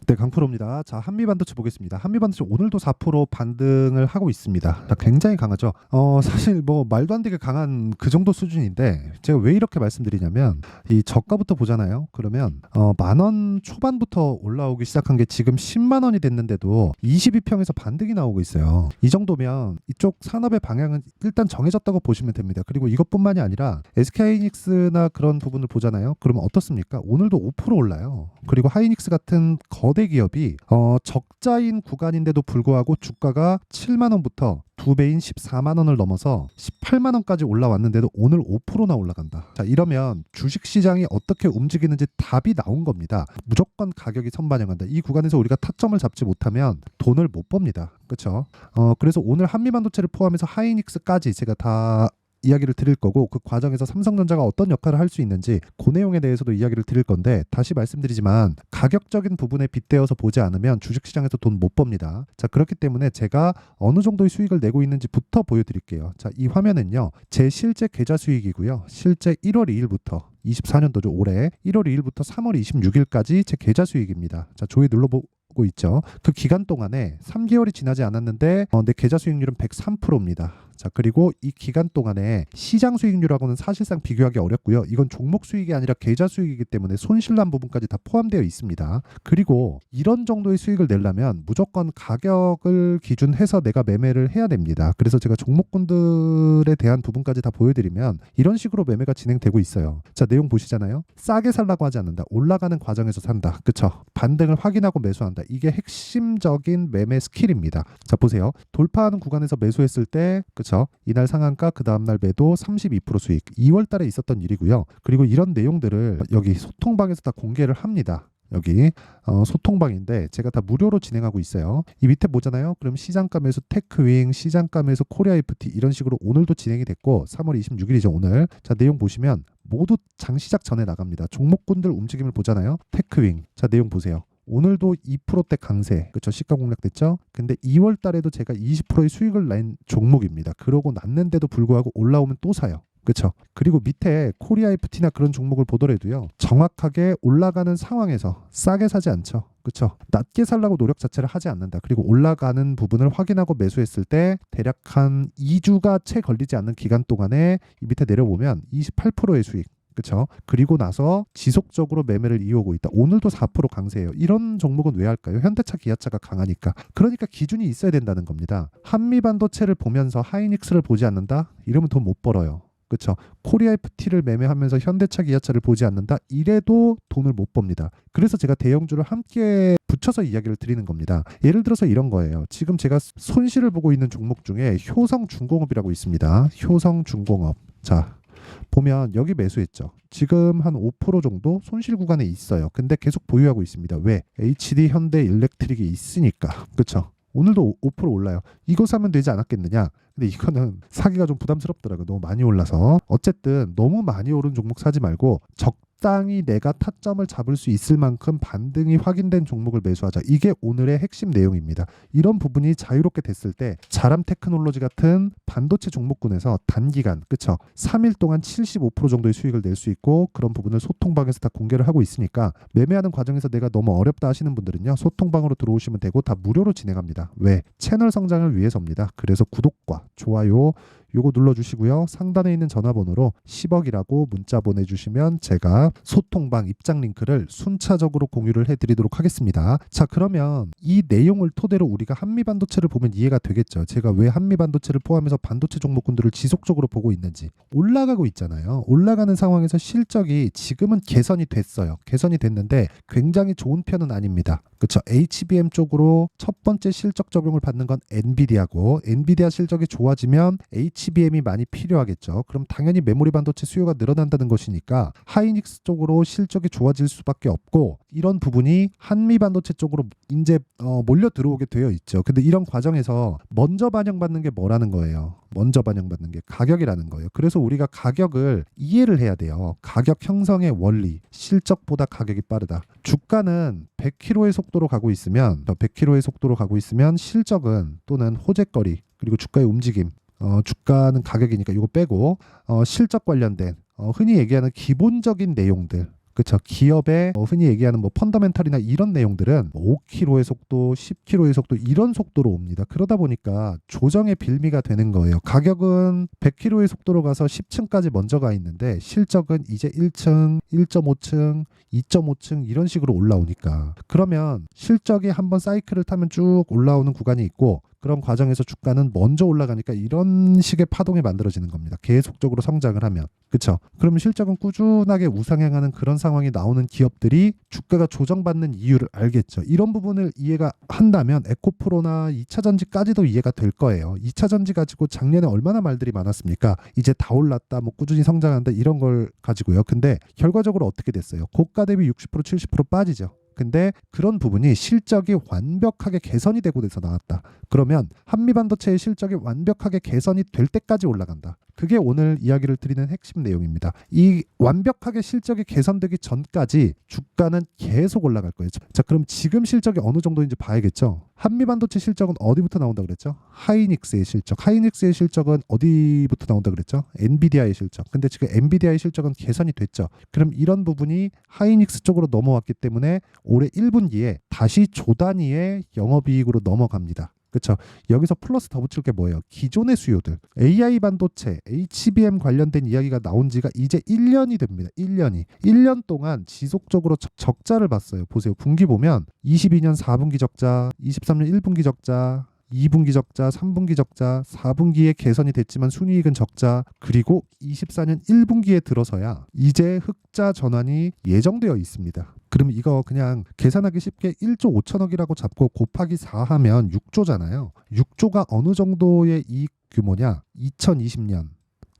네, 강프로입니다. 자, 한미반도체 보겠습니다. 한미반도체 오늘도 4% 반등을 하고 있습니다. 자, 굉장히 강하죠. 사실 뭐 말도 안 되게 강한 그 정도 수준인데 제가 왜 이렇게 말씀드리냐면 이 저가부터 보잖아요. 그러면 10,000원 초반부터 올라오기 시작한 게 지금 10만 원이 됐는데도 22평에서 반등이 나오고 있어요. 이 정도면 이쪽 산업의 방향은 일단 정해졌다고 보시면 됩니다. 그리고 이것뿐만이 아니라 SK하이닉스나 그런 부분을 보잖아요. 그러면 어떻습니까? 오늘도 5% 올라요. 그리고 하이닉스 같은 거대 기업이 적자인 구간인데도 불구하고 주가가 7만 원부터 두 배인 14만 원을 넘어서 18만 원까지 올라왔는데도 오늘 5%나 올라간다. 자, 이러면 주식 시장이 어떻게 움직이는지 답이 나온 겁니다. 무조건 가격이 선반영한다. 이 구간에서 우리가 타점을 잡지 못하면 돈을 못 법니다. 그렇죠? 그래서 오늘 한미반도체를 포함해서 하이닉스까지 제가 다 이야기를 드릴 거고, 그 과정에서 삼성전자가 어떤 역할을 할 수 있는지 그 내용에 대해서도 이야기를 드릴 건데, 다시 말씀드리지만 가격적인 부분에 빗대어서 보지 않으면 주식시장에서 돈 못 법니다. 자, 그렇기 때문에 제가 어느 정도의 수익을 내고 있는지부터 보여드릴게요. 자, 이 화면은요, 제 실제 계좌 수익이고요. 실제 1월 2일부터 24년도죠. 올해 1월 2일부터 3월 26일까지 제 계좌 수익입니다. 자, 조회 눌러보고 있죠. 그 기간 동안에 3개월이 지나지 않았는데 내 계좌 수익률은 103%입니다. 자, 그리고 이 기간 동안에 시장 수익률하고는 사실상 비교하기 어렵고요. 이건 종목 수익이 아니라 계좌 수익이기 때문에 손실난 부분까지 다 포함되어 있습니다. 그리고 이런 정도의 수익을 내려면 무조건 가격을 기준해서 내가 매매를 해야 됩니다. 그래서 제가 종목군들에 대한 부분까지 다 보여드리면 이런 식으로 매매가 진행되고 있어요. 자, 내용 보시잖아요. 싸게 살라고 하지 않는다. 올라가는 과정에서 산다. 그쵸? 반등을 확인하고 매수한다. 이게 핵심적인 매매 스킬입니다. 자, 보세요. 돌파하는 구간에서 매수했을 때, 그쵸? 이날 상한가, 그 다음날 매도 32% 수익. 2월 달에 있었던 일이고요. 그리고 이런 내용들을 여기 소통방에서 다 공개를 합니다. 여기 소통방인데 제가 다 무료로 진행하고 있어요. 이 밑에 보잖아요. 그럼 시장가 매수 테크윙, 시장가 매수 코리아 FT 이런 식으로 오늘도 진행이 됐고 3월 26일이죠 오늘. 자, 내용 보시면 모두 장시작 전에 나갑니다. 종목군들 움직임을 보잖아요. 테크윙. 자, 내용 보세요. 오늘도 2%대 강세, 그쵸? 시가 공략됐죠? 근데 2월 달에도 제가 20%의 수익을 낸 종목입니다. 그러고 났는데도 불구하고 올라오면 또 사요. 그쵸? 그리고 밑에 코리아 FT나 그런 종목을 보더라도요, 정확하게 올라가는 상황에서 싸게 사지 않죠. 그쵸? 낮게 살라고 노력 자체를 하지 않는다. 그리고 올라가는 부분을 확인하고 매수했을 때 대략 한 2주가 채 걸리지 않는 기간 동안에 이 밑에 내려보면 28%의 수익. 그렇죠? 그리고 나서 지속적으로 매매를 이어오고 있다. 오늘도 4% 강세예요. 이런 종목은 왜 할까요? 현대차, 기아차가 강하니까. 그러니까 기준이 있어야 된다는 겁니다. 한미반도체를 보면서 하이닉스를 보지 않는다? 이러면 돈 못 벌어요. 그렇죠? 코리아 FT를 매매하면서 현대차, 기아차를 보지 않는다? 이래도 돈을 못 법니다. 그래서 제가 대형주를 함께 붙여서 이야기를 드리는 겁니다. 예를 들어서 이런 거예요. 지금 제가 손실을 보고 있는 종목 중에 효성중공업이라고 있습니다. 효성중공업. 자, 보면 여기 매수했죠. 지금 한 5% 정도 손실 구간에 있어요. 근데 계속 보유하고 있습니다. 왜? HD 현대 일렉트릭이 있으니까. 그렇죠? 오늘도 5% 올라요. 이거 사면 되지 않았겠느냐? 근데 이거는 사기가 좀 부담스럽더라고요. 너무 많이 올라서. 어쨌든 너무 많이 오른 종목 사지 말고 적당히 내가 타점을 잡을 수 있을 만큼 반등이 확인된 종목을 매수하자. 이게 오늘의 핵심 내용입니다. 이런 부분이 자유롭게 됐을 때 자람 테크놀로지 같은 반도체 종목군에서 단기간, 그쵸? 3일 동안 75% 정도의 수익을 낼 수 있고, 그런 부분을 소통방에서 다 공개를 하고 있으니까 매매하는 과정에서 내가 너무 어렵다 하시는 분들은요, 소통방으로 들어오시면 되고 다 무료로 진행합니다. 왜? 채널 성장을 위해서입니다. 그래서 구독과 좋아요 요거 눌러주시고요. 상단에 있는 전화번호로 10억이라고 문자 보내주시면 제가 소통방 입장 링크를 순차적으로 공유를 해드리도록 하겠습니다. 자, 그러면 이 내용을 토대로 우리가 한미반도체를 보면 이해가 되겠죠. 제가 왜 한미반도체를 포함해서 반도체 종목군들을 지속적으로 보고 있는지. 올라가고 있잖아요. 올라가는 상황에서 실적이 지금은 개선이 됐어요. 개선이 됐는데 굉장히 좋은 편은 아닙니다. 그렇죠. HBM 쪽으로 첫 번째 실적 적용을 받는 건 엔비디아고, 엔비디아 실적이 좋아지면 HBM이 많이 필요하겠죠. 그럼 당연히 메모리 반도체 수요가 늘어난다는 것이니까 하이닉스 쪽으로 실적이 좋아질 수밖에 없고, 이런 부분이 한미 반도체 쪽으로 이제 몰려 들어오게 되어 있죠. 근데 이런 과정에서 먼저 반영받는 게 뭐라는 거예요? 먼저 반영받는 게 가격이라는 거예요. 그래서 우리가 가격을 이해를 해야 돼요. 가격 형성의 원리, 실적보다 가격이 빠르다. 주가는 100km의 속도로 가고 있으면 100km의 속도로 가고 있으면 실적은 또는 호재거리, 그리고 주가의 움직임, 주가는 가격이니까 이거 빼고 실적 관련된 흔히 얘기하는 기본적인 내용들, 그쵸. 기업의 흔히 얘기하는 뭐 펀더멘탈이나 이런 내용들은 5km의 속도, 10km의 속도 이런 속도로 옵니다. 그러다 보니까 조정의 빌미가 되는 거예요. 가격은 100km의 속도로 가서 10층까지 먼저 가 있는데 실적은 이제 1층, 1.5층, 2.5층 이런 식으로 올라오니까 그러면 실적이 한번 사이클을 타면 쭉 올라오는 구간이 있고 그런 과정에서 주가는 먼저 올라가니까 이런 식의 파동이 만들어지는 겁니다. 계속적으로 성장을 하면. 그렇죠? 그러면 실적은 꾸준하게 우상향하는 그런 상황이 나오는 기업들이 주가가 조정받는 이유를 알겠죠. 이런 부분을 이해가 한다면 에코프로나 2차전지까지도 이해가 될 거예요. 2차전지 가지고 작년에 얼마나 말들이 많았습니까? 이제 다 올랐다, 뭐 꾸준히 성장한다 이런 걸 가지고요. 근데 결과적으로 어떻게 됐어요? 고가 대비 60% 70% 빠지죠. 근데 그런 부분이 실적이 완벽하게 개선이 되고 돼서 나왔다. 그러면 한미반도체의 실적이 완벽하게 개선이 될 때까지 올라간다. 그게 오늘 이야기를 드리는 핵심 내용입니다. 이 완벽하게 실적이 개선되기 전까지 주가는 계속 올라갈 거예요. 자, 그럼 지금 실적이 어느 정도인지 봐야겠죠. 한미반도체 실적은 어디부터 나온다 그랬죠? 하이닉스의 실적. 하이닉스의 실적은 어디부터 나온다 그랬죠? 엔비디아의 실적. 근데 지금 엔비디아의 실적은 개선이 됐죠. 그럼 이런 부분이 하이닉스 쪽으로 넘어왔기 때문에 올해 1분기에 다시 조 단위의 영업이익으로 넘어갑니다. 그렇죠. 여기서 플러스 더 붙일 게 뭐예요? 기존의 수요들. AI 반도체, HBM 관련된 이야기가 나온 지가 이제 1년이 됩니다. 1년이. 1년 동안 지속적으로 적자를 봤어요. 보세요. 분기 보면 22년 4분기 적자, 23년 1분기 적자, 2분기 적자, 3분기 적자, 4분기에 개선이 됐지만 순이익은 적자, 그리고 24년 1분기에 들어서야 이제 흑자 전환이 예정되어 있습니다. 그럼 이거 그냥 계산하기 쉽게 1조 5천억이라고 잡고 곱하기 4 하면 6조잖아요. 6조가 어느 정도의 이익 규모냐? 2020년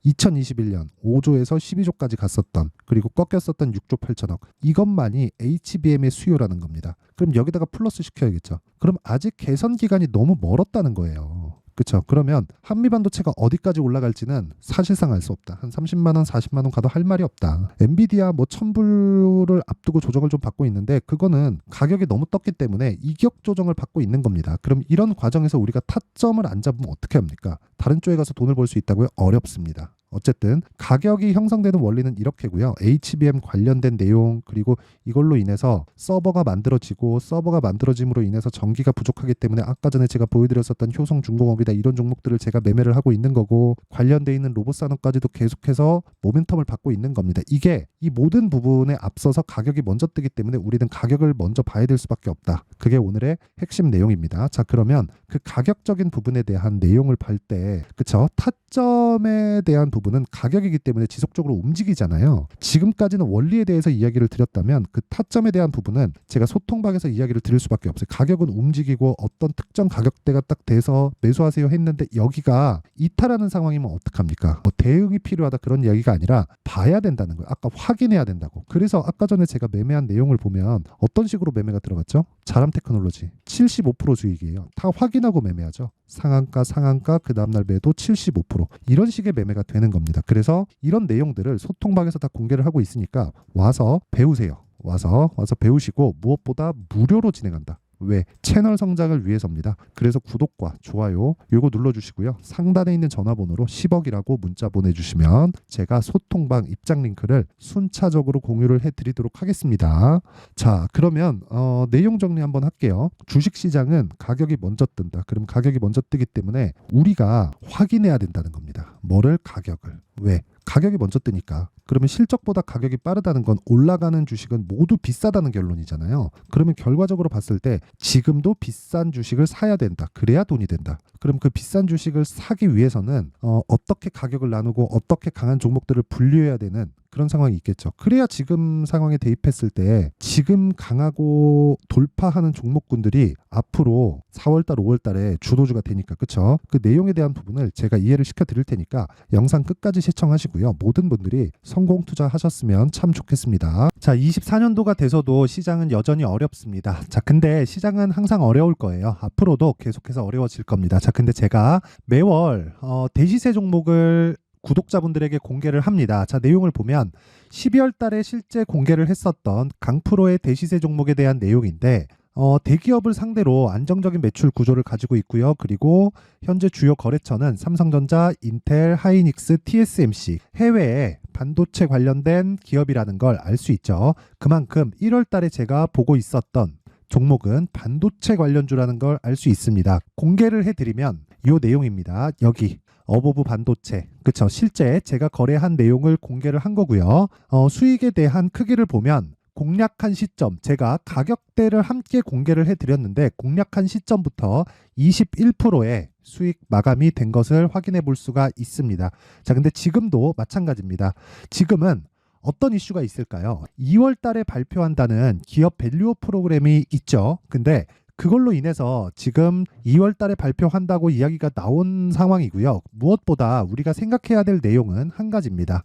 2021년 5조에서 12조까지 갔었던 그리고 꺾였었던 6조 8천억 이것만이 HBM의 수요라는 겁니다. 그럼 여기다가 플러스 시켜야겠죠. 그럼 아직 개선 기간이 너무 멀었다는 거예요. 그렇죠. 그러면 한미반도체가 어디까지 올라갈지는 사실상 알 수 없다. 한 30만 원, 40만 원 가도 할 말이 없다. 엔비디아 뭐 1000불을 앞두고 조정을 좀 받고 있는데 그거는 가격이 너무 떴기 때문에 이격 조정을 받고 있는 겁니다. 그럼 이런 과정에서 우리가 타점을 안 잡으면 어떻게 합니까? 다른 쪽에 가서 돈을 벌 수 있다고요? 어렵습니다. 어쨌든 가격이 형성되는 원리는 이렇게고요. HBM 관련된 내용 그리고 이걸로 인해서 서버가 만들어지고 서버가 만들어짐으로 인해서 전기가 부족하기 때문에 아까 전에 제가 보여드렸었던 효성중공업이다 이런 종목들을 제가 매매를 하고 있는 거고 관련돼 있는 로봇 산업까지도 계속해서 모멘텀을 받고 있는 겁니다. 이게 이 모든 부분에 앞서서 가격이 먼저 뜨기 때문에 우리는 가격을 먼저 봐야 될 수밖에 없다. 그게 오늘의 핵심 내용입니다. 자, 그러면 그 가격적인 부분에 대한 내용을 볼 때 그쵸? 타점에 대한 부분은 가격이기 때문에 지속적으로 움직이잖아요. 지금까지는 원리에 대해서 이야기를 드렸다면 그 타점에 대한 부분은 제가 소통방에서 이야기를 드릴 수밖에 없어요. 가격은 움직이고 어떤 특정 가격대가 딱 돼서 매수하세요 했는데 여기가 이탈하는 상황이면 어떡합니까? 뭐 대응이 필요하다 그런 이야기가 아니라 봐야 된다는 거예요. 아까 확인해야 된다고. 그래서 아까 전에 제가 매매한 내용을 보면 어떤 식으로 매매가 들어갔죠? 자람 테크놀로지 75% 수익이에요. 다 확인하고 매매하죠. 상한가 그 다음날 매도 75% 이런 식의 매매가 되는 겁니다. 그래서 이런 내용들을 소통방에서 다 공개를 하고 있으니까 와서 배우세요. 와서 배우시고 무엇보다 무료로 진행한다. 왜? 채널 성장을 위해서입니다. 그래서 구독과 좋아요 요거 눌러주시고요. 상단에 있는 전화번호로 10억이라고 문자 보내주시면 제가 소통방 입장 링크를 순차적으로 공유를 해드리도록 하겠습니다. 자, 그러면 내용 정리 한번 할게요. 주식시장은 가격이 먼저 뜬다. 그럼 가격이 먼저 뜨기 때문에 우리가 확인해야 된다는 겁니다. 뭐를? 가격을. 왜? 가격이 먼저 뜨니까. 그러면 실적보다 가격이 빠르다는 건 올라가는 주식은 모두 비싸다는 결론이잖아요. 그러면 결과적으로 봤을 때 지금도 비싼 주식을 사야 된다. 그래야 돈이 된다. 그럼 그 비싼 주식을 사기 위해서는 어떻게 가격을 나누고 어떻게 강한 종목들을 분류해야 되는 그런 상황이 있겠죠. 그래야 지금 상황에 대입했을 때 지금 강하고 돌파하는 종목군들이 앞으로 4월달, 5월달에 주도주가 되니까 그쵸? 그 내용에 대한 부분을 제가 이해를 시켜드릴 테니까 영상 끝까지 시청하시고요. 모든 분들이 성공 투자하셨으면 참 좋겠습니다. 자, 24년도가 돼서도 시장은 여전히 어렵습니다. 자, 근데 시장은 항상 어려울 거예요. 앞으로도 계속해서 어려워질 겁니다. 자, 근데 제가 매월 대시세 종목을 구독자분들에게 공개를 합니다. 자, 내용을 보면 12월 달에 실제 공개를 했었던 강프로의 대시세 종목에 대한 내용인데 대기업을 상대로 안정적인 매출 구조를 가지고 있고요. 그리고 현재 주요 거래처는 삼성전자, 인텔, 하이닉스, TSMC, 해외에 반도체 관련된 기업이라는 걸 알 수 있죠. 그만큼 1월 달에 제가 보고 있었던 종목은 반도체 관련주라는 걸 알 수 있습니다. 공개를 해드리면 이 내용입니다. 여기 어보브 반도체, 그쵸? 실제 제가 거래한 내용을 공개를 한 거고요. 수익에 대한 크기를 보면 공략한 시점, 제가 가격대를 함께 공개를 해드렸는데 공략한 시점부터 21%의 수익 마감이 된 것을 확인해 볼 수가 있습니다. 자, 근데 지금도 마찬가지입니다. 지금은 어떤 이슈가 있을까요? 2월 달에 발표한다는 기업 밸류업 프로그램이 있죠. 근데 그걸로 인해서 지금 2월 달에 발표한다고 이야기가 나온 상황이고요. 무엇보다 우리가 생각해야 될 내용은 한 가지입니다.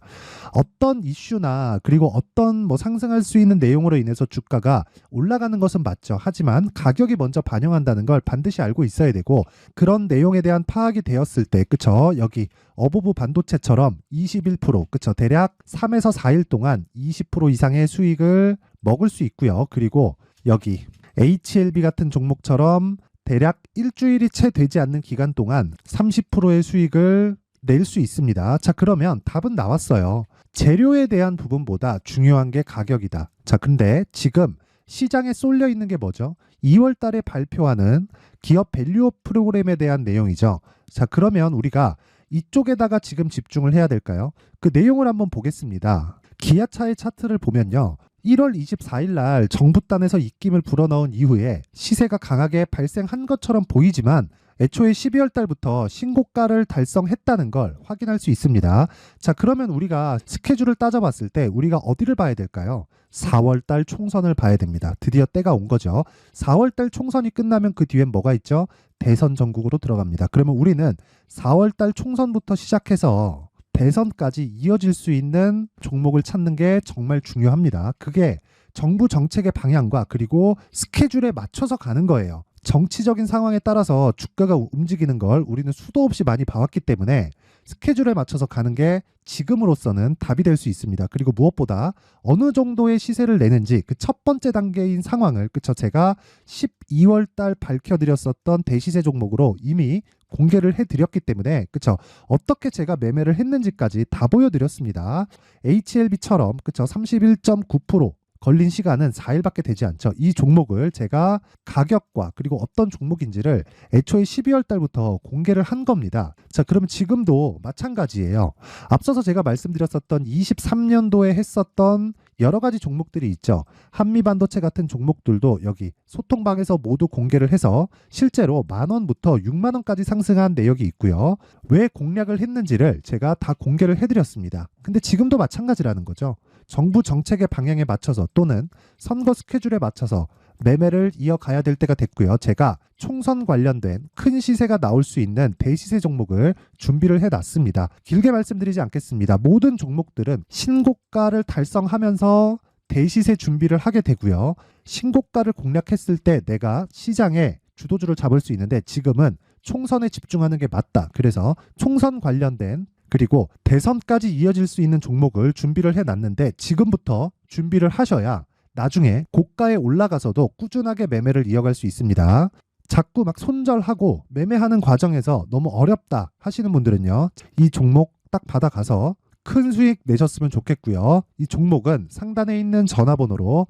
어떤 이슈나 그리고 어떤 상승할 수 있는 내용으로 인해서 주가가 올라가는 것은 맞죠. 하지만 가격이 먼저 반영한다는 걸 반드시 알고 있어야 되고, 그런 내용에 대한 파악이 되었을 때, 그쵸? 여기 어보브 반도체처럼 21%, 그쵸? 대략 3에서 4일 동안 20% 이상의 수익을 먹을 수 있고요. 그리고 여기 HLB 같은 종목처럼 대략 일주일이 채 되지 않는 기간 동안 30%의 수익을 낼 수 있습니다. 자, 그러면 답은 나왔어요. 재료에 대한 부분보다 중요한 게 가격이다. 자, 근데 지금 시장에 쏠려 있는 게 뭐죠? 2월 달에 발표하는 기업 밸류업 프로그램에 대한 내용이죠. 자, 그러면 우리가 이쪽에다가 지금 집중을 해야 될까요? 그 내용을 한번 보겠습니다. 기아차의 차트를 보면요. 1월 24일 날 정부단에서 입김을 불어넣은 이후에 시세가 강하게 발생한 것처럼 보이지만 애초에 12월 달부터 신고가를 달성했다는 걸 확인할 수 있습니다. 자, 그러면 우리가 스케줄을 따져봤을 때 우리가 어디를 봐야 될까요? 4월 달 총선을 봐야 됩니다. 드디어 때가 온 거죠. 4월 달 총선이 끝나면 그 뒤엔 뭐가 있죠? 대선 전국으로 들어갑니다. 그러면 우리는 4월 달 총선부터 시작해서 대선까지 이어질 수 있는 종목을 찾는 게 정말 중요합니다. 그게 정부 정책의 방향과 그리고 스케줄에 맞춰서 가는 거예요. 정치적인 상황에 따라서 주가가 움직이는 걸 우리는 수도 없이 많이 봐왔기 때문에 스케줄에 맞춰서 가는 게 지금으로서는 답이 될 수 있습니다. 그리고 무엇보다 어느 정도의 시세를 내는지 그 첫 번째 단계인 상황을, 그쵸? 제가 12월 달 밝혀드렸었던 대시세 종목으로 이미 공개를 해드렸기 때문에, 그쵸? 어떻게 제가 매매를 했는지까지 다 보여드렸습니다. HLB처럼, 그쵸? 31.9% 걸린 시간은 4일밖에 되지 않죠. 이 종목을 제가 가격과 그리고 어떤 종목인지를 애초에 12월 달부터 공개를 한 겁니다. 자, 그럼 지금도 마찬가지예요. 앞서서 제가 말씀드렸었던 23년도에 했었던 여러 가지 종목들이 있죠. 한미반도체 같은 종목들도 여기 소통방에서 모두 공개를 해서 실제로 10,000원부터 60,000원까지 상승한 내역이 있고요. 왜 공략을 했는지를 제가 다 공개를 해드렸습니다. 근데 지금도 마찬가지라는 거죠. 정부 정책의 방향에 맞춰서 또는 선거 스케줄에 맞춰서 매매를 이어가야 될 때가 됐고요. 제가 총선 관련된 큰 시세가 나올 수 있는 대시세 종목을 준비를 해놨습니다. 길게 말씀드리지 않겠습니다. 모든 종목들은 신고가를 달성하면서 대시세 준비를 하게 되고요. 신고가를 공략했을 때 내가 시장에 주도주를 잡을 수 있는데 지금은 총선에 집중하는 게 맞다. 그래서 총선 관련된 그리고 대선까지 이어질 수 있는 종목을 준비를 해놨는데 지금부터 준비를 하셔야 나중에 고가에 올라가서도 꾸준하게 매매를 이어갈 수 있습니다. 자꾸 막 손절하고 매매하는 과정에서 너무 어렵다 하시는 분들은요. 이 종목 딱 받아가서 큰 수익 내셨으면 좋겠고요. 이 종목은 상단에 있는 전화번호로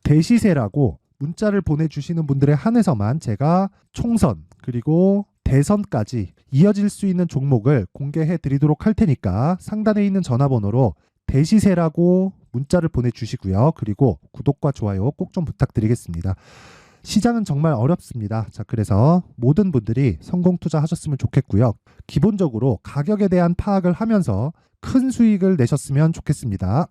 대시세라고 문자를 보내주시는 분들에 한해서만 제가 총선 그리고 대선까지 이어질 수 있는 종목을 공개해 드리도록 할 테니까 상단에 있는 전화번호로 대시세라고 문자를 보내주시고요. 그리고 구독과 좋아요 꼭 좀 부탁드리겠습니다. 시장은 정말 어렵습니다. 자, 그래서 모든 분들이 성공 투자하셨으면 좋겠고요. 기본적으로 가격에 대한 파악을 하면서 큰 수익을 내셨으면 좋겠습니다.